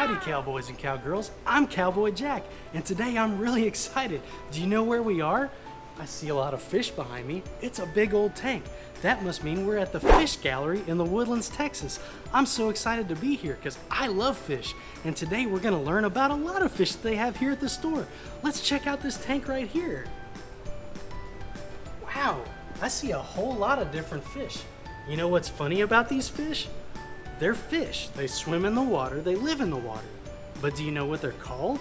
Howdy cowboys and cowgirls, I'm Cowboy Jack, and today I'm really excited. Do you know where we are? I see a lot of fish behind me. It's a big old tank. That must mean we're at the fish gallery in the Woodlands, Texas. I'm so excited to be here because I love fish, and today we're gonna learn about a lot of fish that they have here at the store. Let's check out this tank right here. Wow, I see a whole lot of different fish. You know what's funny about these fish? They're fish. They swim in the water, they live in the water. But do you know what they're called?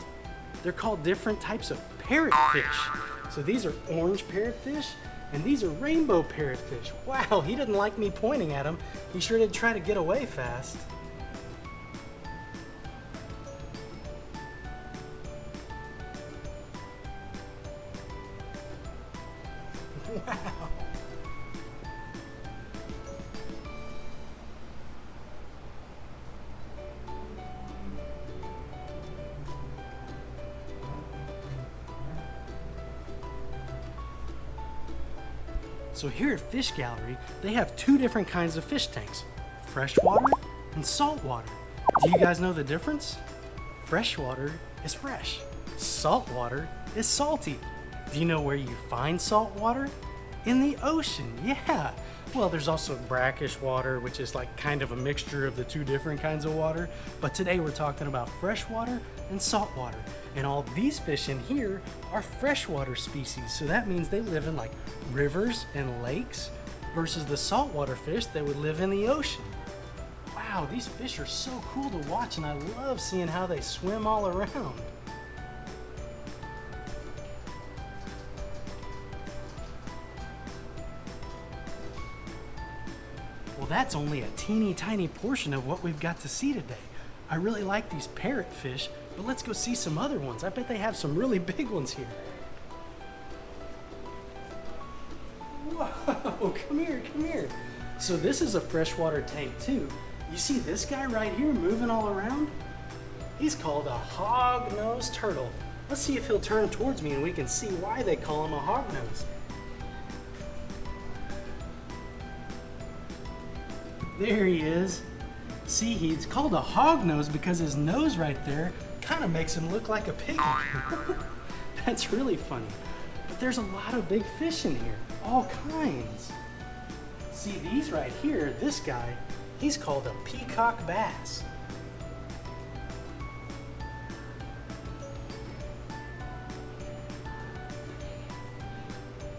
They're called different types of parrotfish. So these are orange parrotfish, and these are rainbow parrotfish. Wow, he didn't like me pointing at him. He sure did try to get away fast. Wow. So here at Fish Gallery, they have two different kinds of fish tanks, freshwater and saltwater. Do you guys know the difference? Freshwater is fresh, saltwater is salty. Do you know where you find salt water? In the ocean, yeah. Well, there's also brackish water, which is like kind of a mixture of the two different kinds of water. But today we're talking about freshwater and saltwater. And all these fish in here are freshwater species. So that means they live in like rivers and lakes versus the saltwater fish that would live in the ocean. Wow, these fish are so cool to watch, and I love seeing how they swim all around. Well, that's only a teeny tiny portion of what we've got to see today. I really like these parrotfish, but let's go see some other ones. I bet they have some really big ones here. Whoa, come here, come here. So this is a freshwater tank too. You see this guy right here moving all around? He's called a hog-nosed turtle. Let's see if he'll turn towards me and we can see why they call him a hog-nose. There he is. See, he's called a hognose because his nose right there kind of makes him look like a pig. That's really funny. But there's a lot of big fish in here, all kinds. See, these right here, this guy, he's called a peacock bass.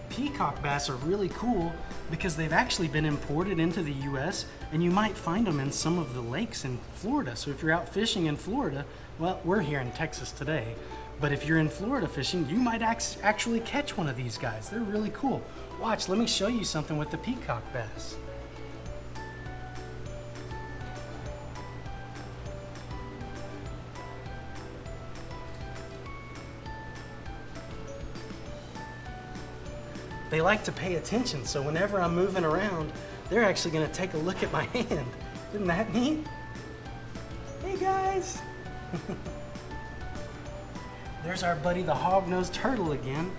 Peacock bass are really cool because they've actually been imported into the US, and you might find them in some of the lakes in Florida. So if you're out fishing in Florida, well, we're here in Texas today, but if you're in Florida fishing, you might actually catch one of these guys. They're really cool. Watch, let me show you something with the peacock bass. They like to pay attention, so whenever I'm moving around, they're actually gonna take a look at my hand. Isn't that neat? Hey guys! There's our buddy the hog-nosed turtle again.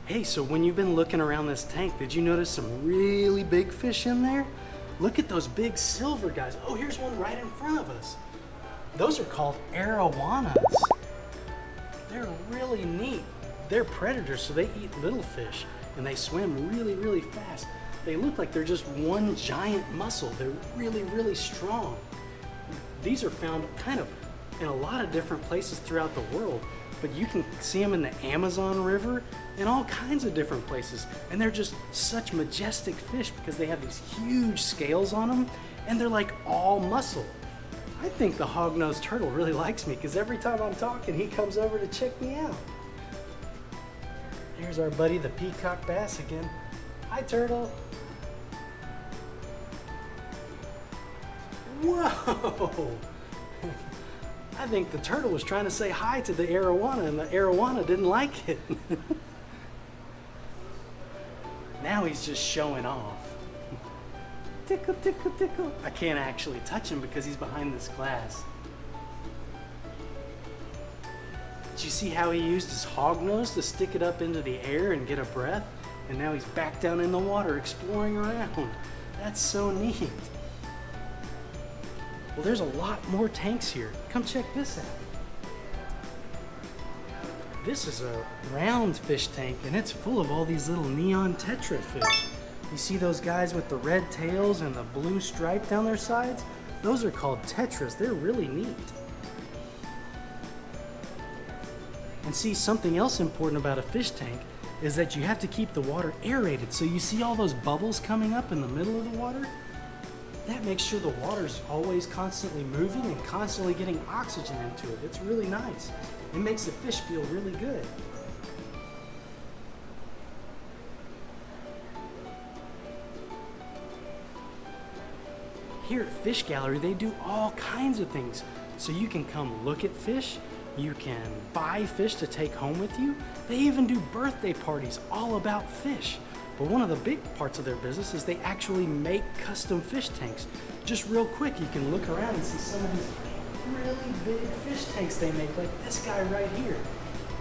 Hey, so when you've been looking around this tank, did you notice some really big fish in there? Look at those big silver guys. Oh, here's one right in front of us. Those are called arowanas. They're really neat. They're predators, so they eat little fish, and they swim really, really fast. They look like they're just one giant muscle. They're really, really strong. These are found kind of in a lot of different places throughout the world, but you can see them in the Amazon River and all kinds of different places. And they're just such majestic fish because they have these huge scales on them, and they're like all muscle. I think the hog-nosed turtle really likes me because every time I'm talking, he comes over to check me out. Here's our buddy, the peacock bass again. Hi, turtle. Whoa! I think the turtle was trying to say hi to the arowana and the arowana didn't like it. Now he's just showing off. Tickle, tickle, tickle. I can't actually touch him because he's behind this glass. Did you see how he used his hog nose to stick it up into the air and get a breath? And now he's back down in the water exploring around. That's so neat. Well, there's a lot more tanks here. Come check this out. This is a round fish tank and it's full of all these little neon tetra fish. You see those guys with the red tails and the blue stripe down their sides? Those are called tetras. They're really neat. And see, something else important about a fish tank is that you have to keep the water aerated. So you see all those bubbles coming up in the middle of the water? That makes sure the water's always constantly moving and constantly getting oxygen into it. It's really nice. It makes the fish feel really good. Here at Fish Gallery, they do all kinds of things. So you can come look at fish, you can buy fish to take home with you. They even do birthday parties all about fish. But one of the big parts of their business is they actually make custom fish tanks. Just real quick, you can look around and see some of these really big fish tanks they make, like this guy right here.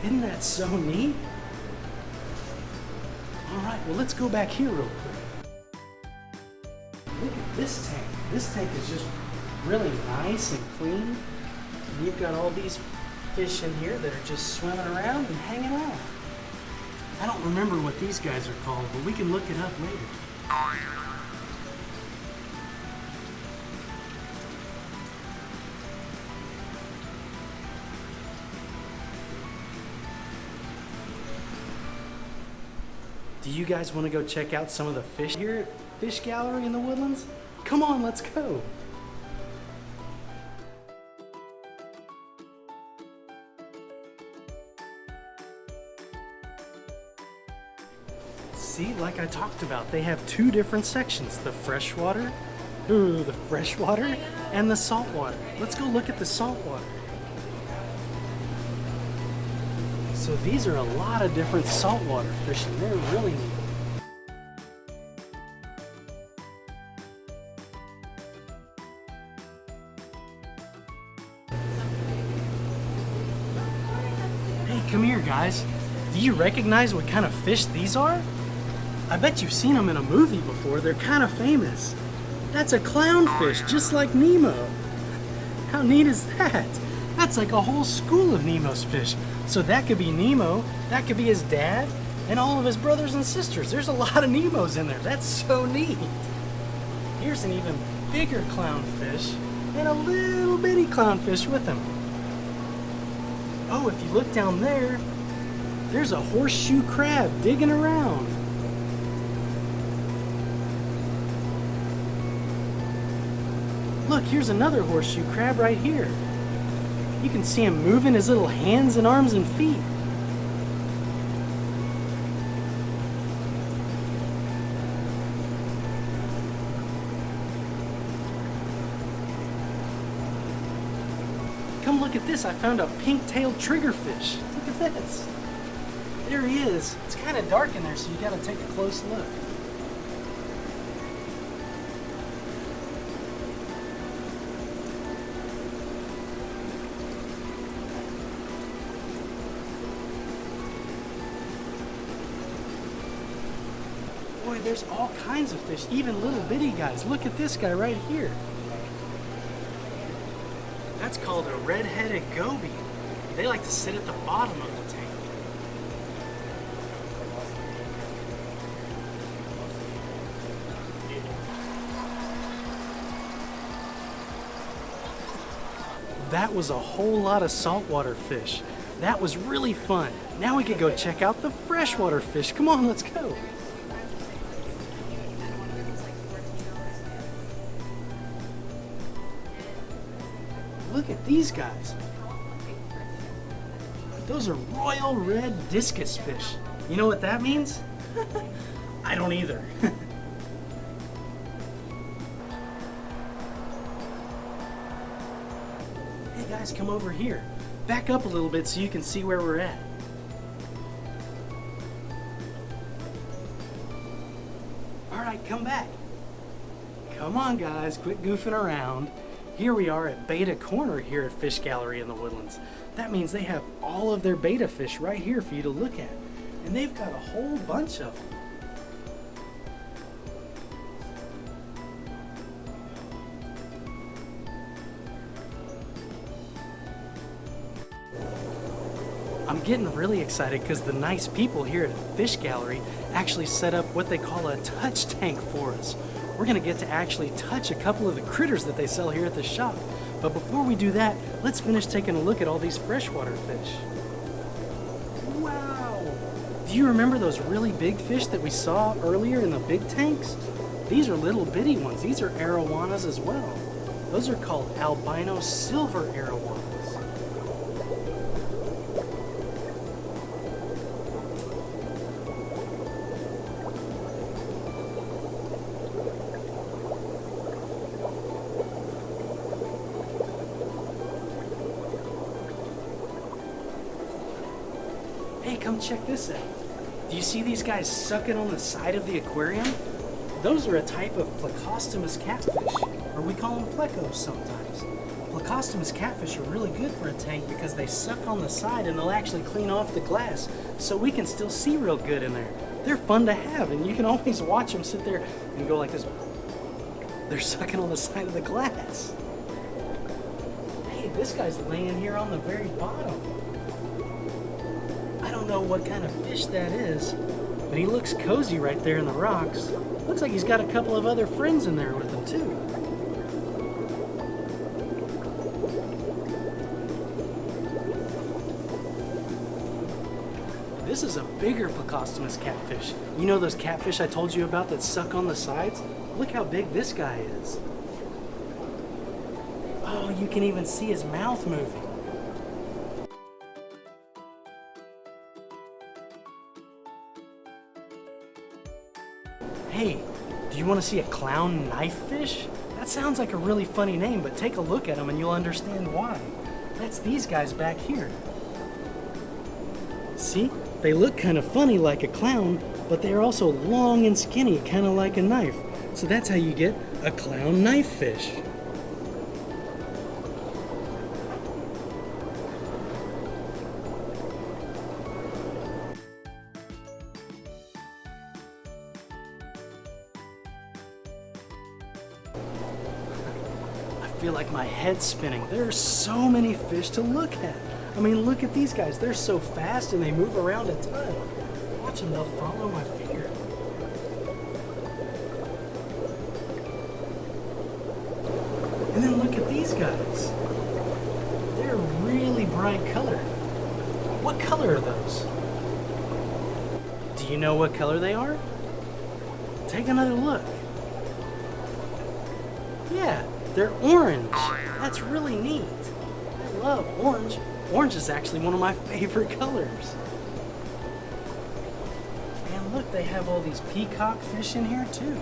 Isn't that so neat? All right, well, let's go back here real quick. Look at this tank. This tank is just really nice and clean. And you've got all these fish in here that are just swimming around and hanging out. I don't remember what these guys are called, but we can look it up later. Do you guys want to go check out some of the fish here at Fish Gallery in the Woodlands? Come on, let's go. See, like I talked about, they have two different sections, the freshwater, and the saltwater. Let's go look at the saltwater. So these are a lot of different saltwater fish and they're really neat. Hey, come here guys. Do you recognize what kind of fish these are? I bet you've seen them in a movie before. They're kind of famous. That's a clownfish, just like Nemo. How neat is that? That's like a whole school of Nemo's fish. So that could be Nemo, that could be his dad, and all of his brothers and sisters. There's a lot of Nemos in there. That's so neat. Here's an even bigger clownfish and a little bitty clownfish with him. Oh, if you look down there, there's a horseshoe crab digging around. Look, here's another horseshoe crab right here. You can see him moving his little hands and arms and feet. Come look at this. I found a pink-tailed triggerfish. Look at this. There he is. It's kind of dark in there, so you got to take a close look. Boy, there's all kinds of fish, even little bitty guys. Look at this guy right here. That's called a red-headed goby. They like to sit at the bottom of the tank. That was a whole lot of saltwater fish. That was really fun. Now we could go check out the freshwater fish. Come on, let's go. Look at these guys. Those are royal red discus fish. You know what that means? I don't either. Hey guys, guys come over here. Back up a little bit so you can see where we're at. All right, come back. Come on guys, quit goofing around. Here we are at Beta Corner here at Fish Gallery in the Woodlands. That means they have all of their beta fish right here for you to look at. And they've got a whole bunch of them. I'm getting really excited because the nice people here at Fish Gallery actually set up what they call a touch tank for us. We're gonna get to actually touch a couple of the critters that they sell here at the shop. But before we do that, let's finish taking a look at all these freshwater fish. Wow! Do you remember those really big fish that we saw earlier in the big tanks? These are little bitty ones. These are arowanas as well. Those are called albino silver arowanas. Hey, come check this out. Do you see these guys sucking on the side of the aquarium? Those are a type of plecostomus catfish, or we call them plecos sometimes. Plecostomus catfish are really good for a tank because they suck on the side and they'll actually clean off the glass so we can still see real good in there. They're fun to have, and you can always watch them sit there and go like this. They're sucking on the side of the glass. Hey, this guy's laying here on the very bottom. I don't know what kind of fish that is, but he looks cozy right there in the rocks. Looks like he's got a couple of other friends in there with him too. This is a bigger plecostomus catfish. You know those catfish I told you about that suck on the sides? Look how big this guy is. Oh, you can even see his mouth moving. Hey, do you want to see a clown knife fish? That sounds like a really funny name, but take a look at them and you'll understand why. That's these guys back here. See? They look kind of funny like a clown, but they're also long and skinny, kind of like a knife. So that's how you get a clown knife fish. I feel like my head's spinning. There are so many fish to look at. I mean, look at these guys. They're so fast and they move around a ton. Watch them, they'll follow my finger. And then look at these guys. They're really bright colored. What color are those? Do you know what color they are? Take another look. Yeah, they're orange. That's really neat. I love orange. Orange is actually one of my favorite colors. And look, they have all these peacock fish in here too.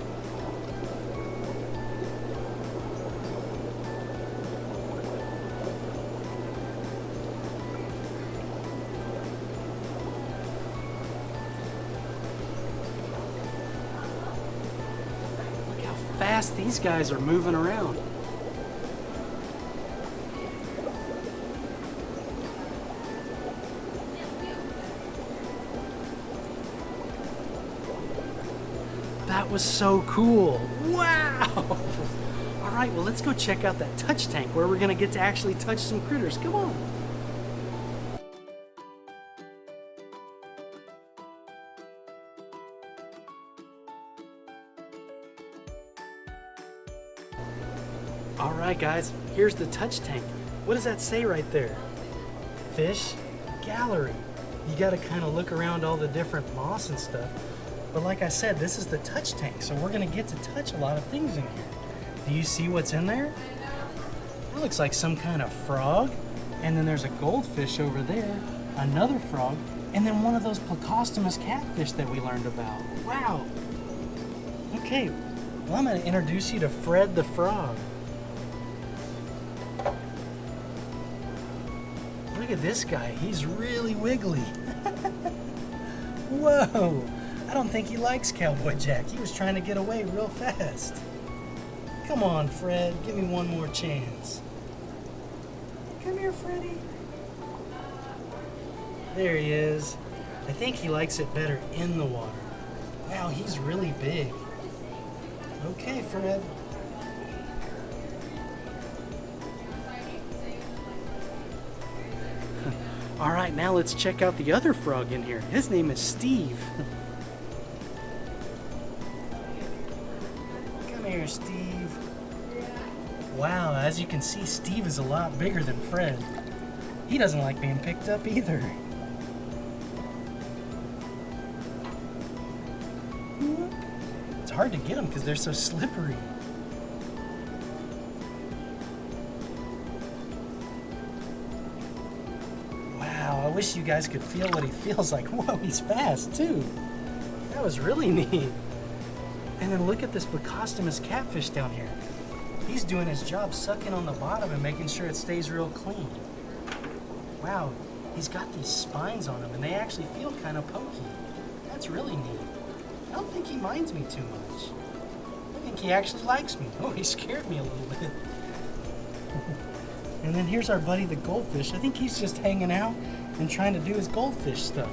Look how fast these guys are moving around. That was so cool. Wow! All right, well, let's go check out that touch tank where we're gonna get to actually touch some critters. Come on. All right, guys, here's the touch tank. What does that say right there? Fish Gallery. You gotta kind of look around all the different moss and stuff. But like I said, this is the touch tank, so we're gonna get to touch a lot of things in here. Do you see what's in there? It looks like some kind of frog, and then there's a goldfish over there, another frog, and then one of those plecostomus catfish that we learned about. Wow. Okay, well, I'm gonna introduce you to Fred the frog. look at this guy. He's really wiggly. Whoa! I don't think he likes Cowboy Jack. He was trying to get away real fast. Come on, Fred. Give me one more chance. Come here, Freddy. There he is. I think he likes it better in the water. Wow, he's really big. Okay, Fred. All right, now let's check out the other frog in here. His name is Steve. Come here, Steve. Wow, as you can see, Steve is a lot bigger than Fred. He doesn't like being picked up either. It's hard to get them because they're so slippery. Wow, I wish you guys could feel what he feels like. Whoa, he's fast too. That was really neat. And then look at this Blacostomus catfish down here. He's doing his job sucking on the bottom and making sure it stays real clean. Wow, he's got these spines on him and they actually feel kind of pokey. That's really neat. I don't think he minds me too much. I think he actually likes me. Oh, he scared me a little bit. And then here's our buddy the goldfish. I think he's just hanging out and trying to do his goldfish stuff.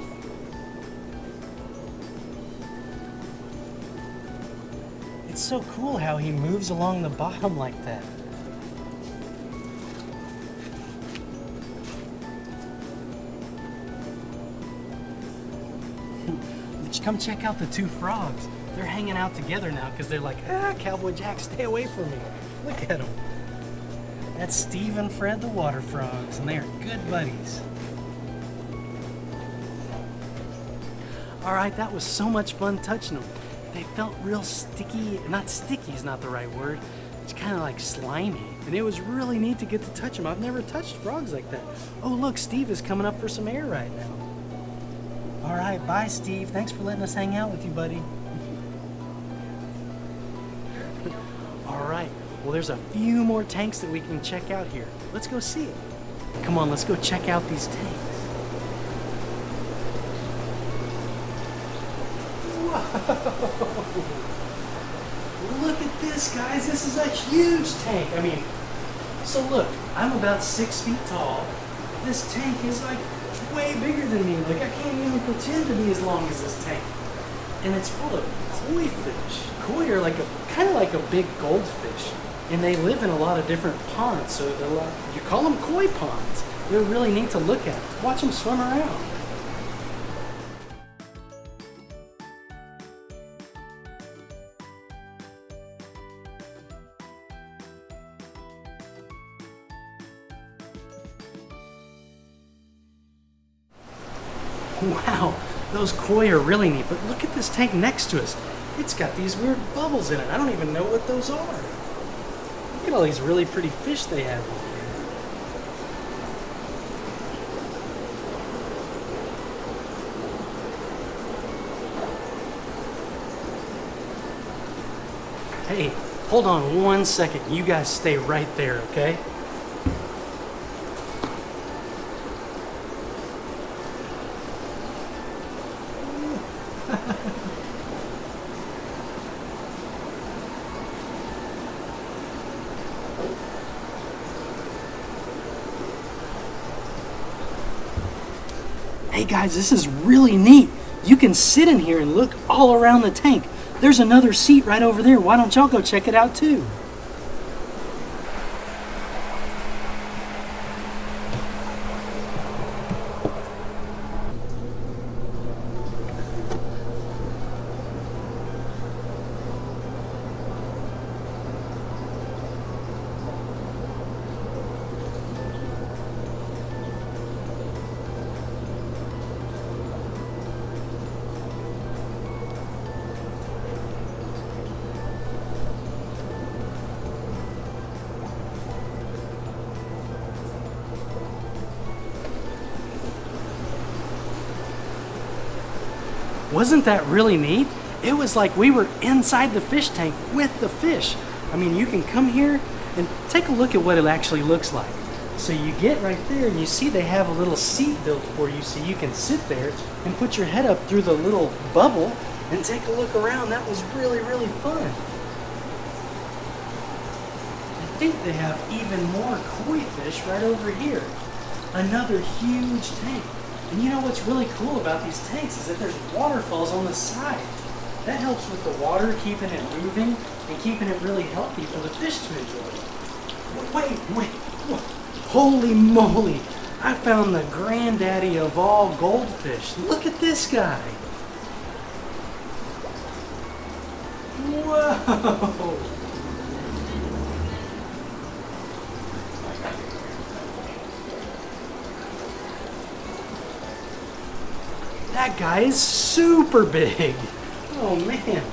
It's so cool how he moves along the bottom like that. Come check out the two frogs. They're hanging out together now because they're like, Cowboy Jack, stay away from me. Look at them. That's Steve and Fred the water frogs, and they are good buddies. All right, that was so much fun touching them. They felt real sticky. Not sticky is not the right word. It's kind of like slimy, and it was really neat to get to touch them. I've never touched frogs like that. Oh, look, Steve is coming up for some air right now. All right, bye, Steve. Thanks for letting us hang out with you, buddy. All right, well, there's a few more tanks that we can check out here. Let's go see it. Come on, let's go check out these tanks. Whoa! Look at this, guys. This is a huge tank. I mean, so look, I'm about 6 feet tall. This tank is like way bigger than me. Like, I can't even pretend to be as long as this tank. And it's full of koi fish. Koi are like kind of like a big goldfish, and they live in a lot of different ponds. So you call them koi ponds. They're really neat to look at. Watch them swim around. Wow, those koi are really neat, but look at this tank next to us. It's got these weird bubbles in it. I don't even know what those are. Look at all these really pretty fish they have in here. Hey, hold on 1 second. You guys stay right there, okay? Hey guys, this is really neat. You can sit in here and look all around the tank. There's another seat right over there. Why don't y'all go check it out too? Wasn't that really neat? It was like we were inside the fish tank with the fish. I mean, you can come here and take a look at what it actually looks like. So you get right there and you see they have a little seat built for you so you can sit there and put your head up through the little bubble and take a look around. That was really, really fun. I think they have even more koi fish right over here. Another huge tank. And you know what's really cool about these tanks is that there's waterfalls on the side. That helps with the water, keeping it moving and keeping it really healthy for the fish to enjoy. Wait. Holy moly! I found the granddaddy of all goldfish. Look at this guy. Whoa! That guy is super big. Oh man,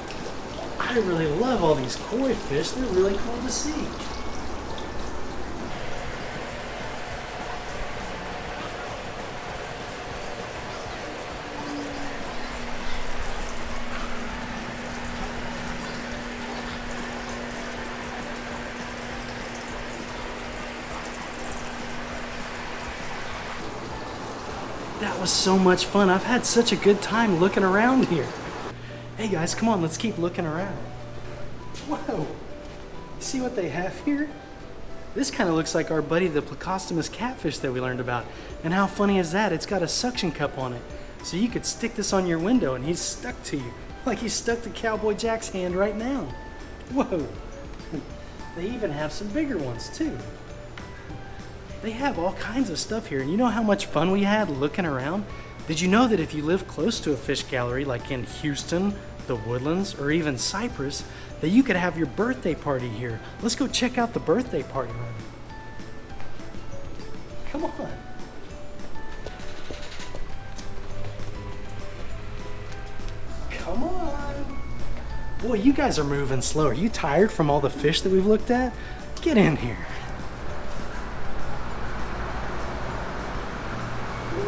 I really love all these koi fish. They're really cool to see. That was so much fun. I've had such a good time looking around here. Hey guys, come on, let's keep looking around. Whoa, see what they have here? This kind of looks like our buddy the Plecostomus catfish that we learned about. And how funny is that? It's got a suction cup on it. So you could stick this on your window and he's stuck to you. Like he's stuck to Cowboy Jack's hand right now. Whoa, they even have some bigger ones too. They have all kinds of stuff here, and you know how much fun we had looking around? Did you know that if you live close to a fish gallery like in Houston, the Woodlands, or even Cypress, that you could have your birthday party here? Let's go check out the birthday party room. Come on. Come on. Boy, you guys are moving slow. Are you tired from all the fish that we've looked at? Get in here.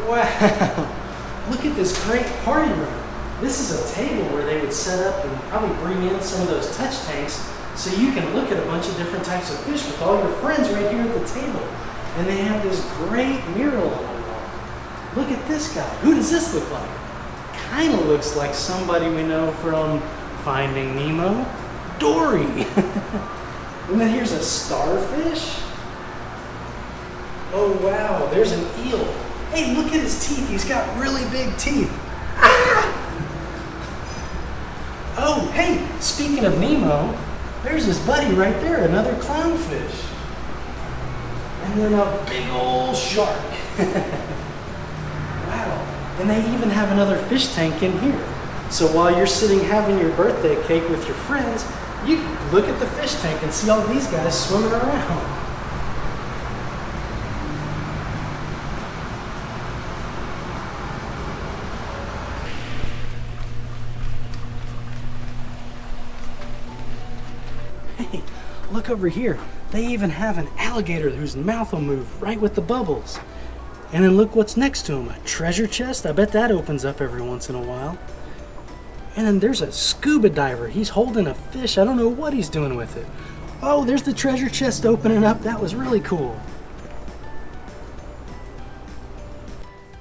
Wow, look at this great party room. This is a table where they would set up and probably bring in some of those touch tanks so you can look at a bunch of different types of fish with all your friends right here at the table. And they have this great mural on the wall. Look at this guy. Who does this look like? Kind of looks like somebody we know from Finding Nemo. Dory. And then here's a starfish. Oh wow, there's an eel. Hey, look at his teeth. He's got really big teeth. Ah! Oh, hey, speaking of Nemo, there's his buddy right there, another clownfish. And then a big old shark. Wow. And they even have another fish tank in here. So while you're sitting having your birthday cake with your friends, you can look at the fish tank and see all these guys swimming around. Hey, look over here. They even have an alligator whose mouth will move right with the bubbles. And then look what's next to him, a treasure chest. I bet that opens up every once in a while. And then there's a scuba diver. He's holding a fish. I don't know what he's doing with it. Oh, there's the treasure chest opening up. That was really cool.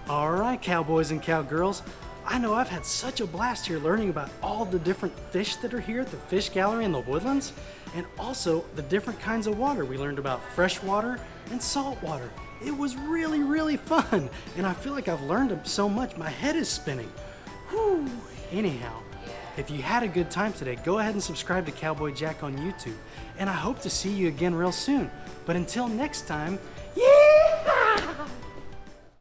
All right, cowboys and cowgirls. I know I've had such a blast here learning about all the different fish that are here at the fish gallery in the Woodlands, and also the different kinds of water. We learned about freshwater and saltwater. It was really, really fun, and I feel like I've learned so much. My head is spinning. Whew. Anyhow, if you had a good time today, go ahead and subscribe to Cowboy Jack on YouTube, and I hope to see you again real soon. But until next time, yeah!